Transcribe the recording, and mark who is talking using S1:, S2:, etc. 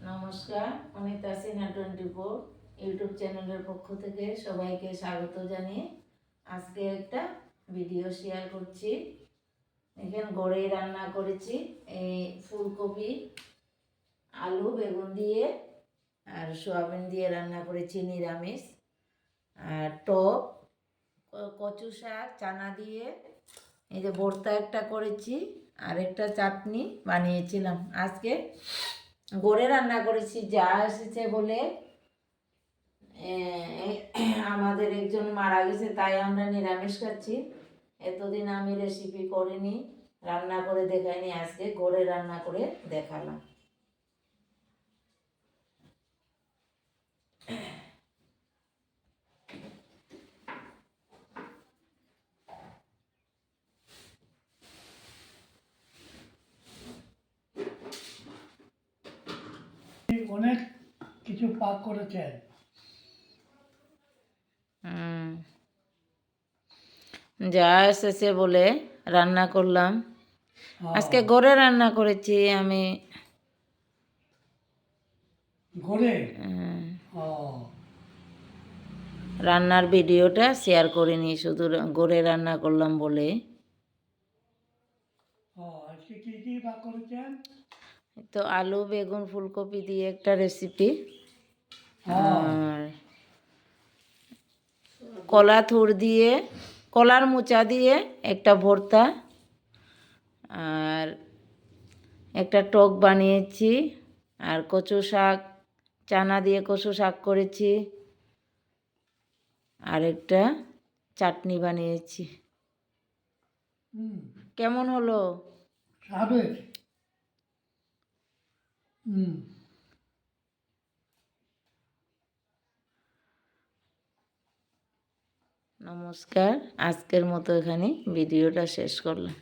S1: নমস্কার, অনিতা সিনহা 24 ইউটিউব চ্যানেলের পক্ষ থেকে সবাইকে স্বাগত জানিয়ে আজকে একটা ভিডিও শেয়ার করছি। এখানে গড়ে রান্না করেছি এই ফুলকপি, আলু, বেগুন দিয়ে আর সোয়াবিন দিয়ে রান্না করেছি নিরামিষ। আর টক, কচু শাক, চানা দিয়ে এই যে ভর্তা একটা করেছি, আর একটা চাটনি বানিয়েছিলাম। আজকে গড়ে রান্না করেছি, যা এসেছে বলে আমাদের একজন মারা গেছে, তাই আমরা নিরামিষ খাচ্ছি। এতদিন আমি রেসিপি করিনি, রান্না করে দেখাইনি, আজকে গড়ে রান্না করে দেখালাম।
S2: অনেক কিছু পাক করেছেন।
S1: যা এসেছে বলে রান্না করলাম। আজকে গড়ে রান্না করেছি আমি।
S2: গড়ে
S1: রান্নার ভিডিওটা শেয়ার করিনি, শুধু গড়ে রান্না করলাম বলে।
S2: আজকে কি কি পাক করেছেন?
S1: তো আলু, বেগুন, ফুলকপি দিয়ে একটা রেসিপি, আর কলা থুর দিয়ে, কলার মোচা দিয়ে একটা ভর্তা, আর একটা টক বানিয়েছি, আর কচু শাক, চানা দিয়ে কচু শাক করেছি, আর একটা চাটনি বানিয়েছি। কেমন হলো?
S2: সাবেক।
S1: নমস্কার, আজকের মতো এখানে ভিডিওটা শেষ করলাম।